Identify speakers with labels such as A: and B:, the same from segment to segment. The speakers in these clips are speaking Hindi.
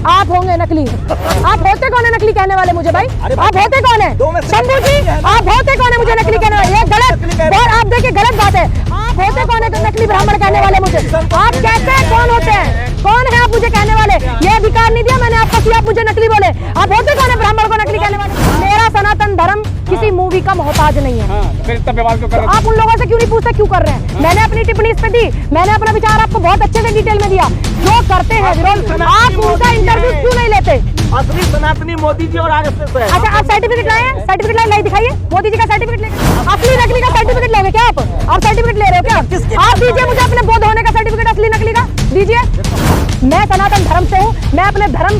A: आप होंगे नकली। आप होते कौन है नकली कहने वाले मुझे भाई? आप होते कौन है शंभू जी? आप होते कौन है मुझे नकली कहने वाले? ये गलत और आप देखिए गलत बात है। आप होते कौन है नकली ब्राह्मण कहने वाले मुझे? आप कहते हैं कौन होते हैं? कौन है आप मुझे कहने वाले? ये अधिकार नहीं दिया मैंने आपको कि आप मुझे नकली बोले। आप होते कौन है ब्राह्मण को नकली कहने वाले? मेरा सनातन धर्म किसी मूवी का मोहताज नहीं है।
B: फिर इतना व्यवहार क्यों कर रहे
A: आप उन लोगों से क्यों नहीं पूछते क्यों कर रहे हैं? मैंने अपनी टिप्पणी इस पे दी, मैंने अपना विचार आपको बहुत अच्छे से डिटेल में दिया। जो करते हैं विरोध, आप उनका इंटरव्यू क्यों नहीं लेते?
C: असली सनातनी मोदी जी और आरएसएस है।
A: अच्छा आप सर्टिफिकेट लाए हैं? सर्टिफिकेट लाए दिखाइए मोदी जी का सर्टिफिकेट लेकर। असली नकली का सर्टिफिकेट लोगे क्या आप? सर्टिफिकेट ले रहे हो क्या? आप दीजिए मुझे अपने बौद्ध होने का सर्टिफिकेट असली नकली का दीजिए। मैं सनातन धर्म से हूँ, मैं अपने धर्म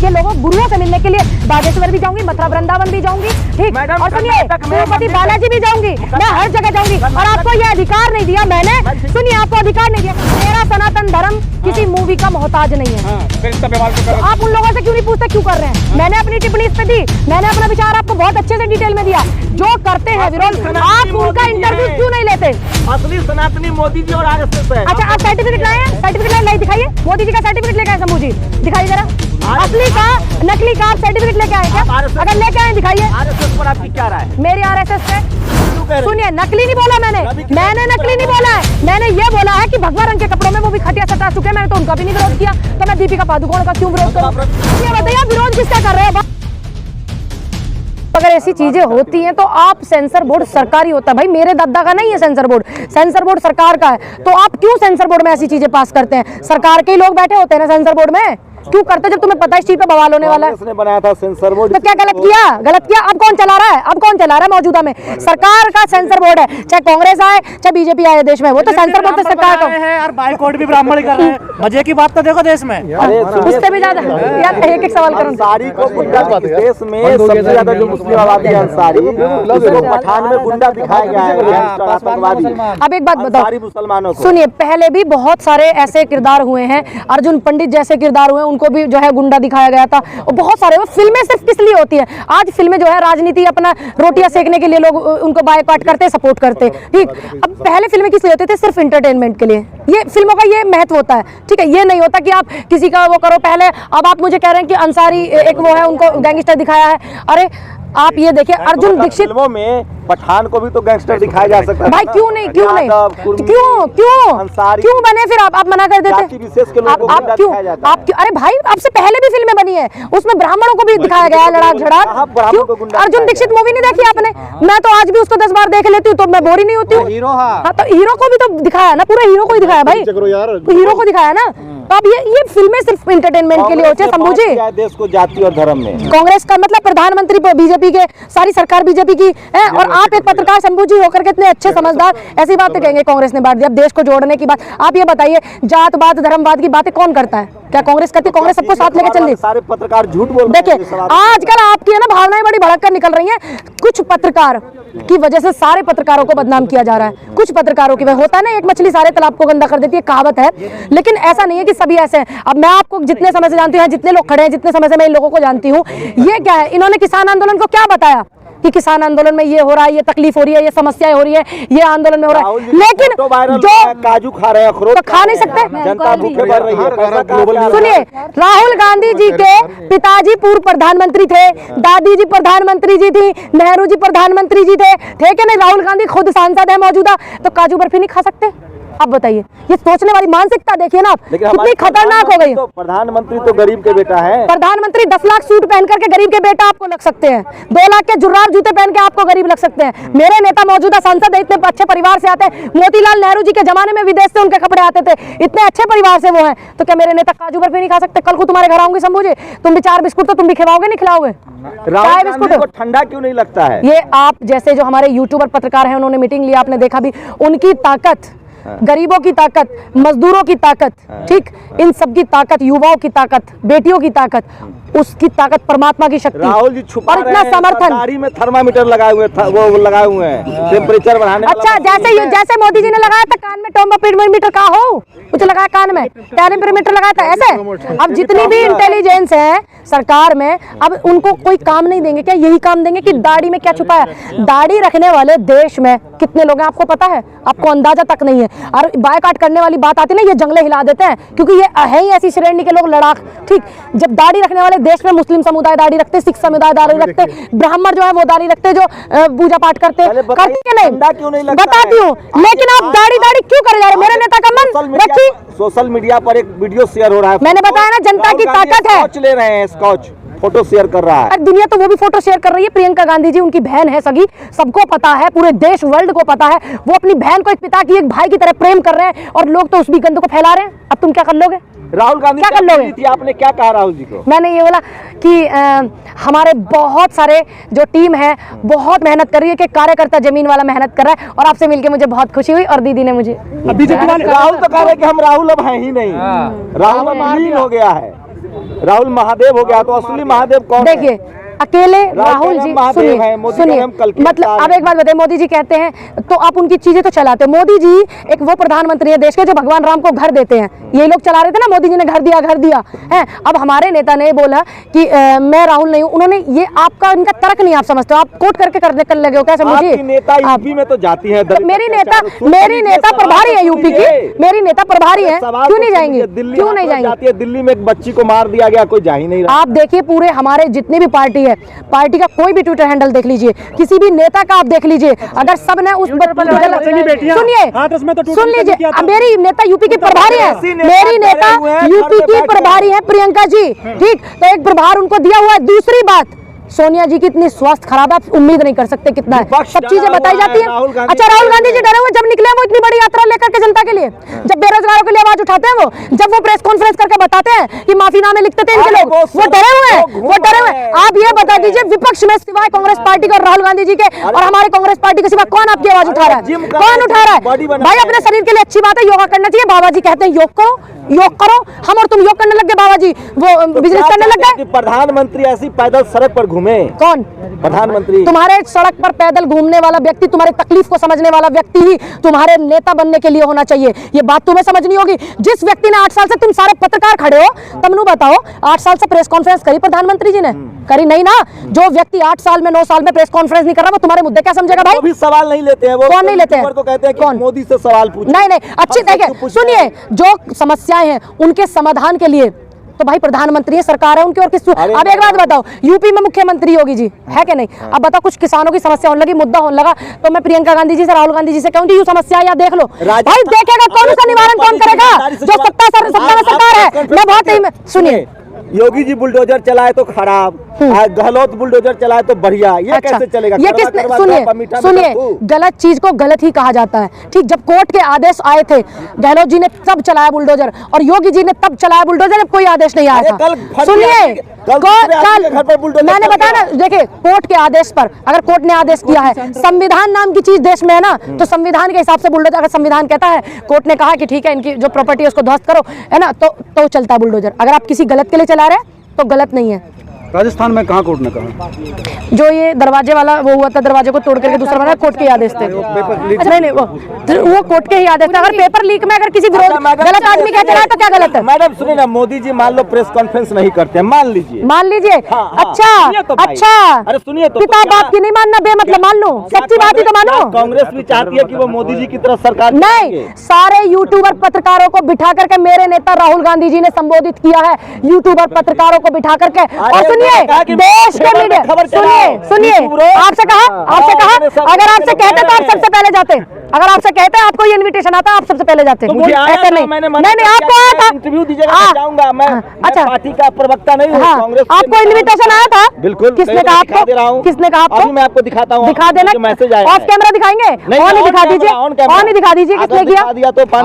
A: के लोगों गुरुओं से मिलने के लिए बागेश्वर भी जाऊंगी, मथुरा वृंदावन भी जाऊंगी, ठीक, और सुनिए तिरुपति बालाजी भी जाऊंगी, मैं हर जगह जाऊंगी। और आपको ये अधिकार नहीं दिया मैंने, सुनिए आपको अधिकार नहीं दिया। मेरा सनातन धर्म किसी मूवी का मोहताज नहीं है।
B: फिर इतना व्यवहार क्यों कर रहे
A: आप उन लोगों से क्यों नहीं पूछते क्यों कर रहे हैं? मैंने अपनी टिप्पणी इस पे दी, मैंने अपना विचार आपको बहुत अच्छे से डिटेल में दिया। जो करते हैं विरोध, आप उनका इंटरव्यू क्यों नहीं लेते?
C: असली सनातनी मोदी जी और आरएसएस है।
A: अच्छा आप सर्टिफिकेट लाए हैं? सर्टिफिकेट लाए दिखाइए मोदी जी का सर्टिफिकेट लेके आए शंभू जी, दिखाइए जरा। असली का नकली का सर्टिफिकेट लेके आए क्या? अगर लेके आए दिखाइए।
C: आरएसएस पर आपकी क्या राय है?
A: मेरी आरएसएस पे सुनिए नकली नहीं बोला मैंने नकली नहीं बोला है। मैंने ये बोला है कि भगवा रंग के कपड़ों में वो भी खटिया सटा चुके हैं, मैंने तो उनका भी नहीं विरोध किया, तो मैं दीपिका पादुकोण का क्यों विरोध करूं? ये बताइए विरोध किसका कर रहे हैं? अगर ऐसी चीजें होती हैं तो आप सेंसर बोर्ड सरकारी होता है भाई, मेरे दादा का नहीं है सेंसर बोर्ड, सेंसर बोर्ड सरकार का है। तो आप क्यों सेंसर बोर्ड में ऐसी चीजें पास करते हैं? सरकार के ही लोग बैठे होते हैं ना सेंसर बोर्ड में, क्यों करते जब तुम्हें पता है इस चीज पे बवाल होने वाला है?
C: उसने बनाया था सेंसर बोर्ड,
A: तो क्या गलत किया? गलत किया। अब कौन चला रहा है? अब कौन चला रहा है? मौजूदा में सरकार का सेंसर बोर्ड है, चाहे कांग्रेस आए चाहे बीजेपी आए देश में, वो तो सेंसर बोर्ड तो सरकार का है।
D: और बाइकआउट भी ब्राह्मण कर रहे हैं। मजे की बात तो देखो देश में,
A: उससे भी ज्यादा यार एक एक सवाल करूं।
C: अंसारी को गुंडा, देश में सबसे ज्यादा जो मुस्लिम आबादी है अंसारी, उसको पठान में गुंडा दिखाया गया है, आतंकवादी।
A: अब एक बात बताओ,
C: सारी मुसलमानों को
A: सुनिए पहले भी बहुत सारे ऐसे किरदार हुए हैं, अर्जुन पंडित जैसे किरदार हुए, उनको भी जो है गुंडा दिखाया गया था। और बहुत सारे वो फिल्में सिर्फ किस लिए होती है? आज फिल्में जो है राजनीति अपना रोटियां सेकने के लिए लोग उनको बायकॉट करते, सपोर्ट करते, ठीक। अब पहले फिल्में किस लिए होती थी? सिर्फ एंटरटेनमेंट के लिए। ये फिल्मों का ये महत्व होता है, ठीक है। ये नहीं होता कि आप किसी का वो करो पहले। अब आप मुझे कह रहे हैं कि अंसारी एक वो है, उनको गैंगस्टर दिखाया है। अरे आप ये देखिए अर्जुन दीक्षित
C: फिल्मों में पठान को भी तो गैंगस्टर दिखाया जा सकता है
A: भाई, क्यों नहीं? क्यों नहीं? क्यों बने फिर? आप मना कर देते? आप क्यों? अरे भाई आपसे पहले भी फिल्में बनी है, उसमें ब्राह्मणों को भी दिखाया गया है, लड़ाक झड़ाक। क्यों? अर्जुन दीक्षित मूवी नहीं देखी आपने? मैं तो आज भी उसको 10 बार देख लेती हूँ, तो मैं बोरी नहीं होती हूँ। हाँ तो हीरो को भी तो दिखाया ना, पूरा हीरो को ही दिखाया भाई, हीरो को दिखाया ना। तो अब ये फिल्में सिर्फ एंटरटेनमेंट के लिए होती है शंभू जी।
C: देश को जाति और धर्म में
A: कांग्रेस का मतलब प्रधानमंत्री बीजेपी के, सारी सरकार बीजेपी की है, और आप एक पत्रकार शंभू जी होकर के इतने अच्छे समझदार ऐसी बातें कहेंगे कांग्रेस ने बांट दिया। अब देश को जोड़ने की बात, आप ये बताइए जातवाद धर्मवाद की बातें कौन करता है? क्या कांग्रेस करती? कांग्रेस सबको साथ लेके चल रही।
C: सारे पत्रकार झूठ बोल रहे हैं।
A: देखिए आजकल आपकी है ना भावनाएं बड़ी भड़क कर निकल रही हैं। कुछ पत्रकार की वजह से सारे पत्रकारों को बदनाम किया जा रहा है। कुछ पत्रकारों की वजह होता है ना, एक मछली सारे तालाब को गंदा कर देती है, कहावत है। लेकिन ऐसा नहीं है कि सभी ऐसे हैं। अब मैं आपको जितने समय से जानती हूँ, जितने लोग खड़े हैं, जितने समय से मैं इन लोगों को जानती हूँ, ये क्या है, इन्होंने किसान आंदोलन को क्या बताया कि किसान आंदोलन में ये हो रहा है, ये तकलीफ हो रही है, ये समस्याएं हो रही है, ये आंदोलन में हो रहा है। लेकिन जो
C: काजू खा रहे हैं, अखरोट
A: तो खा नहीं सकते,
C: जनता भूखे मर रही है।
A: सुनिए राहुल गांधी जी के पिताजी पूर्व प्रधानमंत्री थे, दादी जी प्रधानमंत्री जी थी, नेहरू जी प्रधानमंत्री जी थे, ठीक है ना? राहुल गांधी खुद सांसद है मौजूदा, तो काजू बर्फी नहीं खा सकते? आप बताइए, ये सोचने वाली मानसिकता देखिए ना आप, कितनी खतरनाक हो गई।
C: तो प्रधानमंत्री तो गरीब के बेटा है।
A: प्रधानमंत्री 10 लाख सूट पहन करके गरीब के बेटा आपको लग सकते हैं, 2 लाख के जुर्राब जूते पहन के आपको गरीब लग सकते हैं। मेरे नेता मौजूदा सांसद है, इतने अच्छे परिवार से आते हैं, मोतीलाल नेहरू जी के जमाने में विदेश से उनके कपड़े आते थे, इतने अच्छे परिवार से वो हैं। तो क्या मेरे नेता काजू बर्फी नहीं खा सकते? कल को तुम्हारे घर आऊंगी शंभू जी, तुम भी 4 बिस्कुट तो तुम भी खिलाओगे नहीं खिलाओगे?
C: चाय बिस्कुट को ठंडा क्यों नहीं लगता है?
A: ये आप जैसे जो हमारे यूट्यूबर पत्रकार हैं, उन्होंने मीटिंग लिया, आपने देखा भी, उनकी ताकत, गरीबों की ताकत, मजदूरों की ताकत, ठीक, इन सब की ताकत, युवाओं की ताकत, बेटियों की ताकत, उसकी ताकत, परमात्मा की शक्ति।
C: राहुल जी छुपा
A: और इतना समर्थन,
C: दाढ़ी में थर्मामीटर लगाए हुए, वो लगाए हुए हैं टेम्परेचर बढ़ाने।
A: अच्छा जैसे मोदी जी ने लगाया था कान में टर्मोमीटर का हो, कुछ लगाया कान में, टेम्परेमीटर लगाया था ऐसे। अब जितनी भी इंटेलिजेंस है सरकार में, अब उनको कोई काम नहीं देंगे क्या? यही काम देंगे कि दाढ़ी में क्या छुपाया? दाढ़ी रखने वाले देश में कितने लोग हैं आपको पता है? आपको अंदाजा तक नहीं है। और बायकाट करने वाली बात आती है ना, ये जंगले हिला देते हैं, क्योंकि ये है ही ऐसी श्रेणी के लोग लड़ाक। ठीक, जब दाढ़ी रखने वाले देश में मुस्लिम समुदाय दाढ़ी रखते, सिख समुदाय दाढ़ी रखते, ब्राह्मण जो है वो दाढ़ी रखते, जो पूजा पाठ करते कि नहीं? बताती हूँ, लेकिन आप दाढ़ी क्यों करे जा रहे? मेरे नेता का मन रखी।
C: सोशल मीडिया पर एक वीडियो शेयर हो रहा है,
A: मैंने बताया ना, जनता की ताकत है।
C: स्कॉच ले रहे हैं, स्कॉच फोटो शेयर कर रहा है।
A: दुनिया तो वो भी फोटो शेयर कर रही है। प्रियंका गांधी जी उनकी बहन है सगी, सबको पता है, पूरे देश वर्ल्ड को पता है। वो अपनी बहन को एक पिता की, एक भाई की तरह प्रेम कर रहे हैं, और लोग तो उस भी गंद को फैला रहे हैं। अब तुम क्या कर लोगे?
C: राहुल गांधी
A: क्या कर लोगे?
C: थी, आपने क्या कहा राहुल जी को?
A: मैंने ये बोला कि हमारे बहुत सारे जो टीम है बहुत मेहनत कर रही है, कि कार्यकर्ता जमीन वाला मेहनत कर रहा है, और आपसे मिलके मुझे बहुत खुशी हुई। और दीदी ने मुझे
C: राहुल तो कह रहे कि हम राहुल अब हैं ही नहीं, राहुल अब विलीन हो गया है, राहुल महादेव हो गया। तो असली महादेव कौन है?
A: देखिए, अकेले राहुल जी सुनिए, मतलब अब एक बात बताइए, मोदी जी कहते हैं तो आप उनकी चीजें तो चलाते हो। मोदी जी एक वो प्रधानमंत्री है देश के जो भगवान राम को घर देते हैं। ये लोग चला रहे थे ना, मोदी जी ने घर दिया है। अब हमारे नेता ने बोला कि मैं राहुल नहीं हूँ। उन्होंने ये आपका इनका तर्क नहीं आप समझते हो, आप कोट करके कर लगे हो क्या? समझिए,
C: नेता यूपी में तो जाती है,
A: मेरी नेता प्रभारी है यूपी की, मेरी नेता प्रभारी है, क्यों नहीं जाएंगे? क्यों नहीं जाएंगे?
C: दिल्ली में एक बच्ची को मार दिया गया, कोई जा ही नहीं रहा।
A: आप देखिए, पूरे हमारे जितने भी पार्टी पार्टी का कोई भी ट्विटर हैंडल देख लीजिए, किसी भी नेता का आप देख लीजिए, अगर सब ने उस सुन लीजिए, मेरी नेता यूपी की प्रभारी है, मेरी नेता यूपी की प्रभारी है प्रियंका जी। ठीक, तो एक प्रभार उनको दिया हुआ है। दूसरी बात, सोनिया जी की इतनी स्वास्थ्य खराब है, आप उम्मीद नहीं कर सकते कितना है। सब चीजें बताई जाती है। अच्छा, राहुल गांधी जी डरे हुए जब निकले वो इतनी बड़ी यात्रा लेकर के जनता के लिए, जब बेरोजगारों के लिए आवाज उठाते हैं, वो जब वो प्रेस कॉन्फ्रेंस करके बताते हैं कि माफीनामे लिखते थे इनके लोग, वो डरे हुए हैं। आप ये बता दीजिए, विपक्ष में सिवाय कांग्रेस पार्टी के और राहुल गांधी जी के और हमारे कांग्रेस पार्टी के सिवा कौन आपकी आवाज उठा रहा है? कौन उठा रहा है? भाई, अपने शरीर के लिए अच्छी बात है, योगा करना चाहिए। बाबा जी कहते हैं योग करो, हम और तुम योग करने लग गए, बाबा जी वो बिजनेस करने लग गए।
C: प्रधानमंत्री ऐसी पैदल सड़क पर घूमे?
A: कौन
C: प्रधानमंत्री?
A: तुम्हारे सड़क पर पैदल घूमने वाला व्यक्ति, तुम्हारी तकलीफ को समझने वाला व्यक्ति ही तुम्हारे नेता बनने के लिए होना चाहिए। ये बात तुम्हें समझनी होगी। जिस व्यक्ति ने 8 साल से, तुम सारे पत्रकार खड़े हो, तुम बताओ 8 साल से प्रेस कॉन्फ्रेंस करी प्रधानमंत्री जी ने? करी नहीं ना। जो व्यक्ति 8 साल में 9 साल में प्रेस कॉन्फ्रेंस नहीं कर रहा, वो तुम्हारे मुद्दे क्या समझेगा भाई?
C: भी सवाल नहीं लेते हैं वो।
A: कौन नहीं लेते हैं?
C: को कहते हैं कि
A: कौन?
C: मोदी से सवाल पूछो।
A: नहीं, अच्छी देखिए, सुनिए, जो समस्याएं हैं उनके समाधान के लिए तो भाई प्रधानमंत्री है, सरकार है उनकी। और किस अब एक बात बताओ, यूपी में मुख्यमंत्री योगी जी है कि नहीं? अब बताओ, कुछ किसानों की समस्या होने लगी, मुद्दा होने लगा, तो मैं प्रियंका गांधी जी से, राहुल गांधी जी से कहूंगी, यू समस्या या देख लो भाई, देखेगा कौन, उसका निवारण कौन करेगा? जो सत्ता में सरकार है। मैं बहुत ही, सुनिए,
C: योगी जी बुलडोजर चलाए तो खराब, गहलोत बुलडोजर चलाए तो बढ़िया, ये कैसे चलेगा?
A: ये किसने? सुनिए, गलत चीज को गलत ही कहा जाता है। ठीक, जब कोर्ट के आदेश आए थे, गहलोत जी ने तब चलाया बुलडोजर, और योगी जी ने तब चलाया बुलडोजर जब कोई आदेश नहीं आया था। सुनिए, मैंने बताया ना, देखिए, कोर्ट के आदेश पर, अगर कोर्ट ने आदेश किया है, संविधान नाम की चीज देश में है ना, तो संविधान के हिसाब से बुलडोजर, अगर संविधान कहता है, कोर्ट ने कहा कि ठीक है, इनकी जो प्रॉपर्टी है उसको ध्वस्त करो, है ना, तो चलता है बुलडोजर। अगर आप किसी गलत के लिए चला रहे हैं तो गलत नहीं है।
B: राजस्थान में कहाँ कोर्ट ने कहा?
A: जो ये दरवाजे वाला वो हुआ था, दरवाजे को तोड़ करके दूसरा बना, कोर्ट के आदेश थे। अच्छा, नहीं, वो कोर्ट के ही आदेश थे। अगर पेपर लीक में अगर किसी गलत आदमी कहते रहा तो क्या गलत है?
C: मैडम सुनिए ना, मोदी जी मान लो प्रेस कॉन्फ्रेंस नहीं करते, मान लीजिए।
A: अच्छा,
C: अरे सुनिए तो,
A: पिता बाप की नहीं मानना बेमतलब मान लो, सच्ची बात ही तो मानो।
C: कांग्रेस भी चाहती है कि वो मोदी जी की तरफ सरकार
A: नहीं। सारे यूट्यूबर पत्रकारों को बिठा करके मेरे नेता राहुल गांधी जी ने संबोधित किया है, यूट्यूबर पत्रकारों को बिठा करके। और सुनिए, देश के मीडिया, सुनिए, आपसे कहा, अगर आपसे कहते तो आप सबसे पहले जाते। अगर आपसे कहते आपको ये इनविटेशन आता, आप सबसे पहले जाते।
C: नहीं,
A: आपको आया था,
C: इंटरव्यू दीजिएगा, जाऊंगा मैं। अच्छा, पार्टी का प्रवक्ता नहीं हूँ, कांग्रेस।
A: आपको इनविटेशन आया था?
C: बिल्कुल।
A: किसने कहा आपको? किसने कहा आपको?
C: मैं आपको दिखाता हूँ,
A: दिखा देना।
C: मैसेज आया,
A: ऑफ कैमरा दिखाएंगे? ऑन ही दिखा दीजिए, ऑन ही दिखा दीजिए। किसने किया?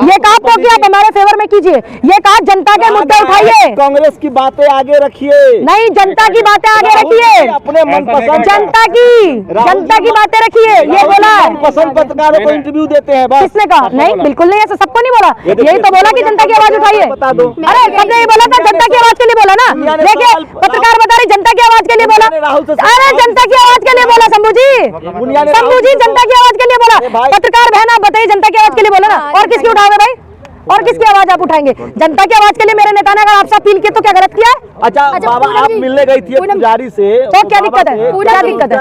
A: ये कहा आपको किया, हमारे फेवर में कीजिए। ये कहा जनता के मुद्दे उठाइए,
C: कांग्रेस की बातें आगे रखिए।
A: नहीं, जनता की बातें आगे रखिए,
C: अपने मनपसंद
A: जनता की बातें रखिए। ये बोला
C: पसंद पत्रकारों को इंटरव्यू देते हैं, बस।
A: किसने कहा? नहीं, बिल्कुल नहीं, ऐसा सबको नहीं बोला। यही तो बोला कि जनता की आवाज उठाइए। अरे सबने ये बोला था, जनता की आवाज के लिए बोला ना। देखिए, पत्रकार बता रहे जनता की आवाज के लिए बोला। अरे जनता की आवाज के लिए बोला शंभू जी, जनता की आवाज के लिए बोला। पत्रकार बहन आप बताइए, जनता की आवाज के लिए बोला ना। और किसकी उठाओगे भाई? और किसकी आवाज आप उठाएंगे? जनता की आवाज के लिए मेरे नेता ने अगर आपसे अपील की तो क्या गलत किया है?
C: अच्छा बाबा आप मिलने गई थी पुजारी से,
A: तो क्या दिक्कत है? क्या दिक्कत है?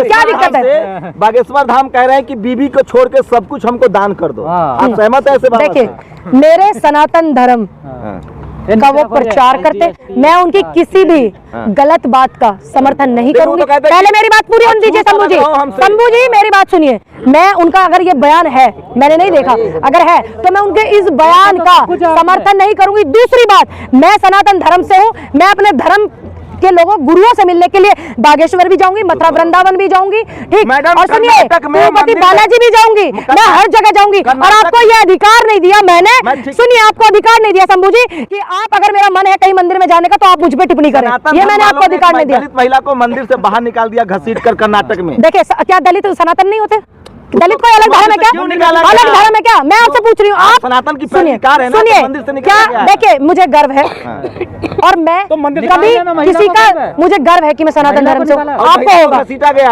A: क्या दिक्कत है?
C: बागेश्वर धाम कह रहे हैं कि बीबी को छोड़ के सब कुछ हमको दान कर दो, आप सहमत है ऐसे बात?
A: देखिए, मेरे सनातन धर्म का वो प्रचार करते, मैं उनकी किसी भी गलत बात का समर्थन नहीं करूंगी। पहले मेरी बात पूरी होने दीजिए शंभू जी। शंभू जी मेरी बात सुनिए, मैं उनका अगर ये बयान है, मैंने नहीं देखा, अगर है तो मैं उनके इस बयान का समर्थन नहीं करूंगी। दूसरी बात, मैं सनातन धर्म से हूँ, मैं अपने धर्म के लोगों गुरुओं से मिलने के लिए बागेश्वर भी जाऊंगी, मथुरा वृंदावन भी जाऊंगी, ठीक, और सुनिए तिरुपति बालाजी भी जाऊंगी, मैं हर जगह जाऊंगी। और आपको ये अधिकार नहीं दिया मैंने, सुनिए आपको अधिकार नहीं दिया शंभू जी कि आप अगर मेरा मन है कहीं मंदिर में जाने का तो आप मुझ पे टिप्पणी करें, ये मैंने आपको अधिकार नहीं दिया।
C: दलित महिला को मंदिर से बाहर निकाल दिया घसीट कर कर्नाटक में।
A: देखिए क्या दलित सनातन नहीं होते? दलित कोई अलग धर्म है क्या? अलग धर्म है क्या? मैं आपसे पूछ रही हूँ, आप
C: सनातन की
A: सुनिए,
C: सुनिए
A: क्या, देखिए मुझे गर्व है और मैं कभी किसी का, मुझे गर्व है कि मैं सनातन धर्म से हूँ, आपको होगा।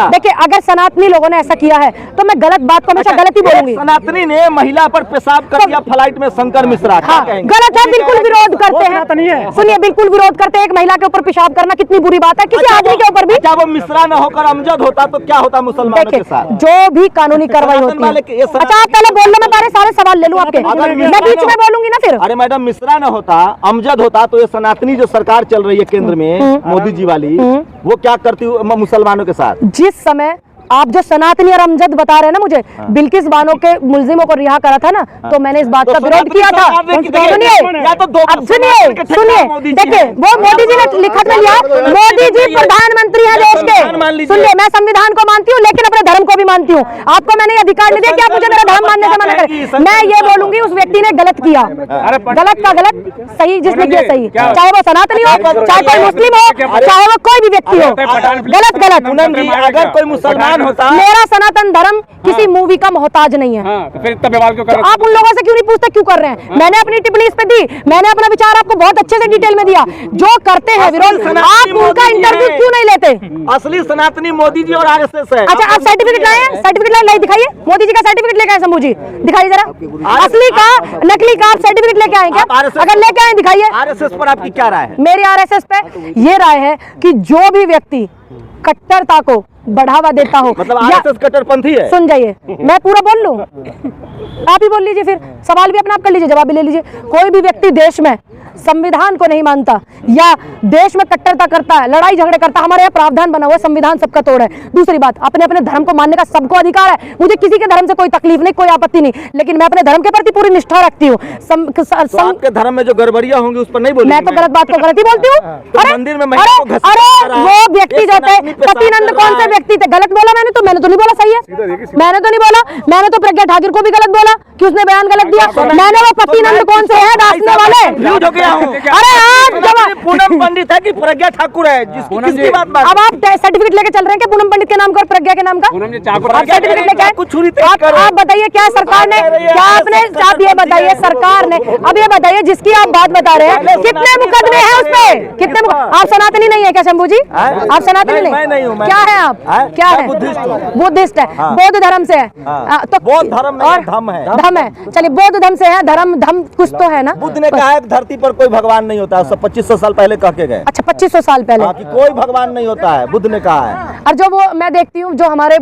A: देखिए अगर सनातनी लोगों ने ऐसा किया है तो मैं गलत बात को हमेशा गलत ही बोलूंगी।
C: सनातनी ने महिला पर पेशाब कर दिया फ्लाइट में, शंकर मिश्रा,
A: हाँ गलत है, बिल्कुल विरोध करते हैं, सुनिए बिल्कुल विरोध करते हैं। एक महिला के ऊपर पेशाब करना कितनी बुरी बात है, किसी आदमी के ऊपर भी।
C: क्या वो मिश्रा न होकर अमजद होता तो क्या होता मुसलमानों के साथ?
A: जो भी कानूनी कार्रवाई होती है। अच्छा आप पहले बोल लो, मैं पहले सारे सवाल ले लूं आपके, मैं बीच में बोलूंगी ना फिर।
C: अरे मैडम मिश्रा न होता, अमजद होता तो ये सनातनी जो सरकार चल रही है केंद्र में मोदी जी वाली, वो क्या करती मुसलमानों के साथ? जिस
A: समय आप जो सनातनी और अमजद बता रहे हैं ना मुझे, बिल्किस बानो के मुलजिमों को रिहा करा था ना, तो मैंने इस बात का विरोध किया था। सुनिए देखिए, वो मोदी जी ने लिखत में लिया, मोदी जी प्रधानमंत्री है देश के। सुनिए मैं संविधान को मानती हूँ लेकिन अपने धर्म को भी मानती हूँ, आपको मैंने अधिकार नहीं दिया कि आप मुझे मेरा धर्म मानने से मना करें। मैं ये बोलूंगी उस व्यक्ति ने गलत किया, गलत का गलत, सही जिसने किया सही, चाहे वो सनातनी हो, चाहे कोई मुस्लिम हो, चाहे वो कोई भी व्यक्ति हो, गलत गलत।
C: अगर कोई मुसलमान होता,
A: मेरा सनातन धर्म किसी मूवी का मोहताज नहीं है, तो फिर इतना विवाद क्यों कर रहे हैं? आप उन लोगों से क्यों नहीं पूछते क्यों कर रहे हैं? मैंने अपनी टिप्पणी इस पे दी, मैंने अपना विचार आपको बहुत अच्छे से डिटेल में दिया। जो करते हैं विरोध, आप उनका इंटरव्यू क्यों नहीं लेते?
C: असली सनातनी मोदी जी और आरएसएस है।
A: अच्छा आप सर्टिफिकेट लाए हैं? सर्टिफिकेट लाए दिखाइए, मोदी जी का सर्टिफिकेट लेके आए शंभू जी, दिखाइए जरा, असली का नकली का आप सर्टिफिकेट लेके आए क्या? अगर लेके आए दिखाइए।
C: आरएसएस पर आपकी क्या राय है?
A: मेरी आरएसएस पे ये राय है कि जो भी व्यक्ति कट्टरता को बढ़ावा देता हो,
C: मतलब आरएसएस कट्टरपंथी है।
A: सुन जाइए, मैं पूरा बोल लूं, आप ही बोल लीजिए, फिर सवाल भी अपना आप कर लीजिए, जवाब भी ले लीजिए। कोई भी व्यक्ति देश में संविधान को नहीं मानता या देश में कट्टरता करता है, लड़ाई झगड़े करता है, हमारे यहाँ प्रावधान बना हुआ है, संविधान सबका तोड़ है। दूसरी बात, अपने अपने धर्म को मानने का सबको अधिकार है, मुझे किसी के धर्म से कोई तकलीफ नहीं, कोई आपत्ति नहीं, लेकिन मैं अपने धर्म के प्रति पूरी निष्ठा रखती हूँ।
C: आपके धर्म में जो गड़बड़ियां होंगी उस पर नहीं बोलूंगी।
A: मैं तो गलत बात को गलत ही बोलती हूँ।
C: मंदिर में
A: अरे वो व्यक्ति जो थे पतिनंद, कौन से व्यक्ति थे? गलत बोला मैंने तो नहीं बोला, सही है, मैंने तो नहीं बोला, मैंने तो प्रज्ञा ठाकुर को भी गलत बोला कि उसने बयान गलत दिया। मैंने वो पतिनंद कौन से है नाचने वाले? अरे आप
C: पूनम पंडित है कि प्रज्ञा ठाकुर है जिसकी बात?
A: अब आप सर्टिफिकेट लेके चल रहे हैं कि पूनम पंडित के नाम का और प्रज्ञा के नाम का सर्टिफिकेट लेके? आप बताइए क्या सरकार ने, क्या आपने, आप ये बताइए सरकार ने, अब ये बताइए जिसकी आप बात बता रहे हैं कितने मुकदमे हैं उस पे? कितने? आप सनातनी नहीं है क्या शंभू जी? आप सनातनी नहीं? क्या है आप? क्या है? बुद्धिस्ट है, बौद्ध धर्म से है, तो
C: बौद्ध धर्म और धम है,
A: धम है, चलिए बौद्ध धर्म से है, धर्म धम कुछ तो है ना।
C: बुद्ध ने कहा है धरती पर कोई भगवान नहीं होता, 2500 साल पहले कह के गए।
A: अच्छा 2500 साल पहले
C: कि कोई भगवान नहीं होता है, बुद्ध ने कहा है।
A: और जो वो मैं देखती हूँ जो हमारे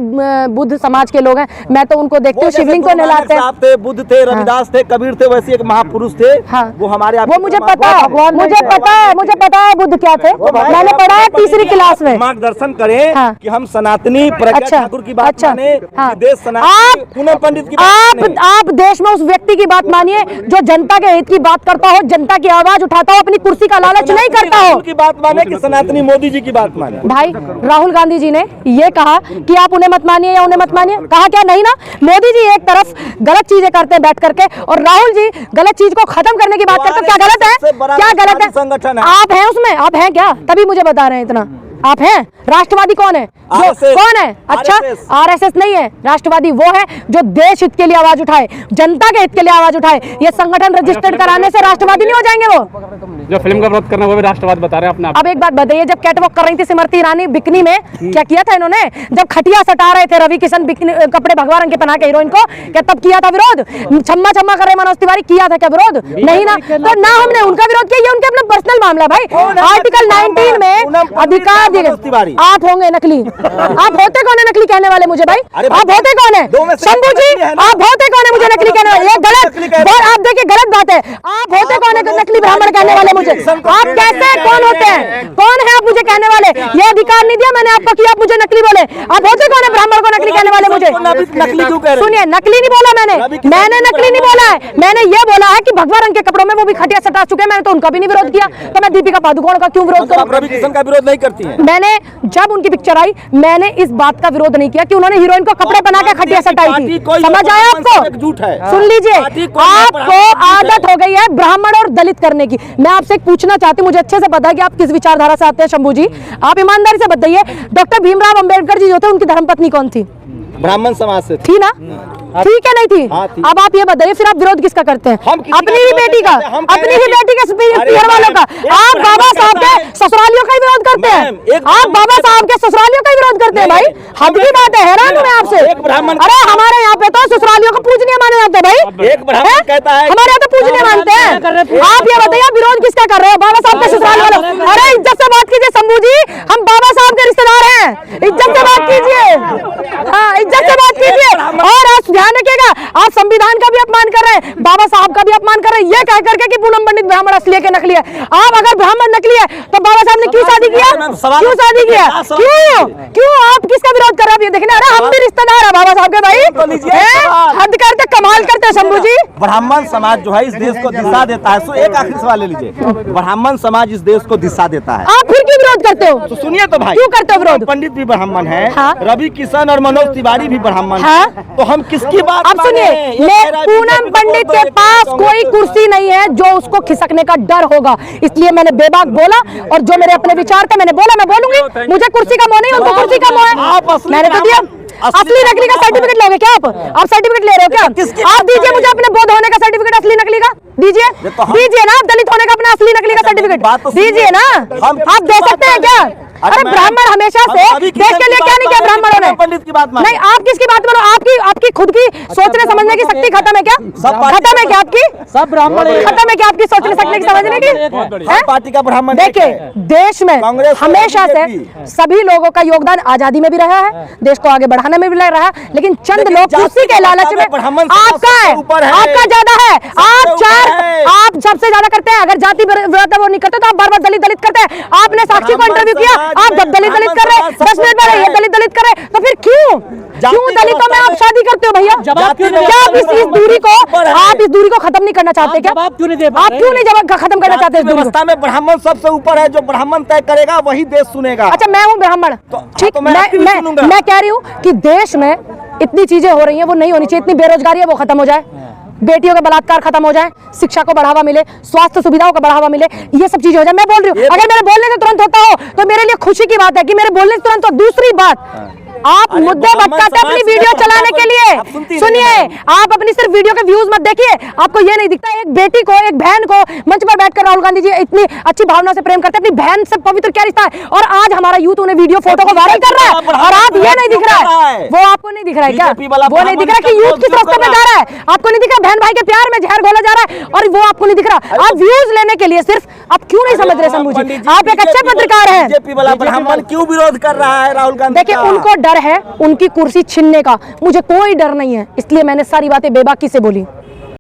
A: बुद्ध समाज के लोग हैं, मैं तो उनको देखती हूँ शिवलिंग को नहलाते हैं।
C: बुद्ध थे, रविदास थे, कबीर थे, वैसे एक महापुरुष थे। वो हमारे,
A: वो मुझे पता है, मुझे पता है बुद्ध क्या थे, मैंने पढ़ा है तीसरी क्लास में।
C: मार्गदर्शन करें कि हम सनातनी प्रज्ञा ठाकुर की बात माने, देश सनातनी पूनम पंडित की बात।
A: आप देश में उस व्यक्ति की बात मानिए जो जनता के हित की बात करता हो, जनता की आवाज उठाता हो, अपनी कुर्सी का लालच नहीं करता हो।
C: की बात माने कि सनातनी मोदी जी की बात माने?
A: भाई राहुल गांधी जी ने ये कहा कि आप उन्हें मत मानिए या उन्हें मत मानिए, कहा क्या? नहीं ना। मोदी जी एक तरफ गलत चीजें करते हैं बैठ करके और राहुल जी गलत चीज को खत्म करने की बात करते हैं, क्या गलत है? क्या गलत है?
C: संगठन है,
A: आप हैं उसमें, आप हैं क्या? तभी मुझे बता रहे हैं इतना, आप हैं? राष्ट्रवादी कौन है? कौन है? अच्छा आरएसएस नहीं है, राष्ट्रवादी वो है जो देश हित के लिए आवाज उठाए, जनता के हित के लिए आवाज उठाए। ये संगठन रजिस्टर्ड कराने से राष्ट्रवादी नहीं हो जाएंगे वो।
B: जो फिल्म का विरोध करना वो भी राष्ट्रवाद बता रहे हैं अपने आप।
A: अब एक बात बताइए, जब कैटवॉक कर रही थी स्मृति ईरानी बिकनी में, क्या किया था इन्होंने? जब खटिया सटा रहे थे रवि किशन कपड़े भगवा रंग के पहना के हीरोइन को, क्या तब किया था विरोध? छम्मा छम्मा कर रहे मनोज तिवारी, किया था क्या विरोध? नहीं ना। तो ना हमने उनका विरोध किया, ये उनके अपना पर्सनल मामला भाई। आर्टिकल 19 में अधिकार दिए। आप होंगे नकली, आप होते कौन है नकली कहने वाले मुझे भाई? आप होते कौन है शंभू जी? आप होते कौन है मुझे नकली कहने वाले? ये गलत, आप देखिए गलत बात है। आप होते कौन है नकली ब्राह्मण कहने वाले मुझे? आप कैसे कौन होते हैं? कौन है आप मुझे कहने वाले? ये अधिकार नहीं दिया मैंने आपको कि आप मुझे नकली बोले। आप होते कौन है ब्राह्मण को नकली कहने वाले मुझे? सुनिए, नकली नहीं बोला मैंने नकली नहीं बोला है। मैंने ये बोला है कि भगवा रंग के कपड़ों में वो भी खटिया सटा चुके हैं। मैंने तो उनका भी नहीं विरोध किया, तो मैं दीपिका पादुकोण का क्यों विरोध करूं?
C: रवि किशन का विरोध नहीं करती है।
A: मैंने जब उनकी पिक्चर आई, मैंने इस बात का विरोध नहीं किया कि उन्होंने हीरोइन को कपड़े पहना के खटिया सटाई थी। समझ आया आपको?
C: झूठ है।
A: सुन लीजिए, आपको आदत हो गई है ब्राह्मण और दलित करने की। मैं आपसे पूछना चाहती हूँ, मुझे अच्छे से पता है कि आप किस विचारधारा से आते हैं शंभू जी। आप ईमानदारी से बताइए, डॉक्टर भीमराव अंबेडकर जी जो थे, उनकी धर्मपत्नी कौन थी?
C: ब्राह्मण समाज से
A: थी ना? ठीक है, नहीं थी?
C: हाँ, थी।
A: अब आप ये बताइए, फिर आप विरोध किसका करते हैं? अपनी ही बेटी का, अपनी ही बेटी के पीहर वालों का। आप बाबा साहब के ससुरालियों का ही विरोध करते हैं। आप बाबा साहब के ससुरालियों का ही विरोध करते हैं भाई। हद की बात है, हैरान हूं मैं आपसे। अरे हमारे यहाँ पे तो ससुरालियों को पूजनीय माने जाते हैं भाई।
C: एक ब्राह्मण कहता है
A: हमारे यहाँ तो पूजनीय मानते हैं। आप ये बताइए, विरोध किसका कर रहे हो? बाबा साहब के ससुराल वालों। अरे इज्जत से बात कीजिए शंभू जी, हम बाबा साहब के रिश्तेदार हैं। इज्जत से बात कीजिए, हाँ इज्जत से बात कीजिए। और आप ध्यान रखिएगा, आप संविधान का भी अपमान कर रहे हैं, बाबा साहब का भी अपमान कर रहे हैं, ये कह करके कि पूनम पंडित ब्राह्मण असली है कि नकली है। आप अगर ब्राह्मण नकली है तो बाबा साहब ने क्यों शादी किया? क्यों शादी किया? क्यों आप किसका विरोध कर रहे हैं? ये देखना, अरे हम भी रिश्तेदार है बाबा साहब के भाई। हद करते, कमाल करते शंभू जी।
C: ब्राह्मण समाज जो है इस देश को दिशा देता है। सो एक आखिरी सवाल ले लीजिए, ब्राह्मण समाज इस देश को दिशा देता है,
A: आप फिर क्यों विरोध करते हो?
C: तो सुनिए तो भाई,
A: क्यों करते हो विरोध?
C: पंडित भी ब्राह्मण है,
A: हाँ?
C: रवि किशन और मनोज तिवारी भी ब्राह्मण
A: हाँ?
C: है, तो हम किसकी बात?
A: अब सुनिए, पूनम पंडित के पास कोई कुर्सी नहीं है जो उसको खिसकने का डर होगा, इसलिए मैंने बेबाक बोला। और जो मेरे अपने विचार थे मैंने बोला, मैं बोलूंगी। मुझे कुर्सी का मोह नहीं, उनको कुर्सी का मोह है। मैंने तो दिया। असली नकली का सर्टिफिकेट लोगे क्या आप सर्टिफिकेट ले रहे हो क्या? आप दीजिए मुझे अपने बौद्ध होने का सर्टिफिकेट, असली नकली का दीजिए। दीजिए ना, दलित होने का अपना असली नकली का सर्टिफिकेट दीजिए ना। आप दे सकते हैं क्या? अरे ब्राह्मण हमेशा से देश के लिए क्या नहीं किया ब्राह्मणों ने?
C: पंडित की बात
A: नहीं, आप किसकी बात मानो? आपकी खुद की सोचने समझने की शक्ति खत्म है क्या? खत्म है क्या आपकी?
D: सब ब्राह्मण
A: खत्म है क्या आपकी सोचने समझने की समझने की?
C: पार्टी का ब्राह्मण
A: देखिए, देश में हमेशा से सभी लोगों का योगदान आजादी में भी रहा है, देश को आगे बढ़ाने में भी रहा है, लेकिन चंद लोग कुर्सी के लालच में आपका है, आपका ज्यादा है। आप सबसे ज्यादा करते हैं। अगर जाति वो नहीं करते तो आप बार बार दलित दलित करते हैं। आपने साक्षी को इंटरव्यू किया, आप दलित दलित कर रहे हैं, 10 मिनट में ये दलित दलित कर रहे हैं, तो फिर क्यों दलितों में आप शादी करते हो भैया? क्या आप इस दूरी को खत्म नहीं करना चाहते क्या? आप क्यों नहीं जवाब खत्म करना चाहते इस दूरी को?
C: व्यवस्था में ब्राह्मण सबसे ऊपर है, जो ब्राह्मण तय करेगा वही देश सुनेगा।
A: अच्छा, मैं हूँ ब्राह्मण, ठीक, मैं कह रही हूँ कि देश में इतनी चीजें हो रही हैं, वो नहीं होनी चाहिए। इतनी बेरोजगारी है, वो खत्म हो जाए, बेटियों का बलात्कार खत्म हो जाए, शिक्षा को बढ़ावा मिले, स्वास्थ्य सुविधाओं का बढ़ावा मिले, ये सब चीजें हो जाए। मैं बोल रही हूँ, अगर मेरे बोलने से तुरंत होता हो तो मेरे लिए खुशी की बात है कि मेरे बोलने से तुरंत हो। दूसरी बात, आप मुद्दे भटकाते अपनी वीडियो चलाने के लिए। सुनिए, आप अपनी सिर्फ वीडियो के व्यूज मत देखिए। आपको ये नहीं दिखता, एक बेटी को, एक बहन को मंच पर बैठकर राहुल गांधी जी इतनी अच्छी भावना से प्रेम करते हैं। अपनी बहन से पवित्र क्या रिश्ता है? और आज हमारा यूथ उन्हें वीडियो फोटो को वायरल कर रहा है, और आप ये नहीं दिख रहा है, वो आपको नहीं दिख रहा है क्या? वो नहीं दिख रहा कि यूथ किस रास्ते में जा रहा है? आपको नहीं दिख रहा बहन भाई के प्यार में जहर घोला जा रहा है, और वो आपको नहीं दिख रहा। आप व्यूज लेने के लिए सिर्फ, आप क्यों नहीं समझ रहे शंभू जी? आप एक अच्छे पत्रकार हैं।
C: बीजेपी वाला ब्राह्मण क्यों विरोध कर रहा है राहुल गांधी?
A: देखिए, उनको डर है उनकी कुर्सी छीनने का, मुझे कोई डर नहीं है, इसलिए मैंने सारी बातें बेबाकी से बोली।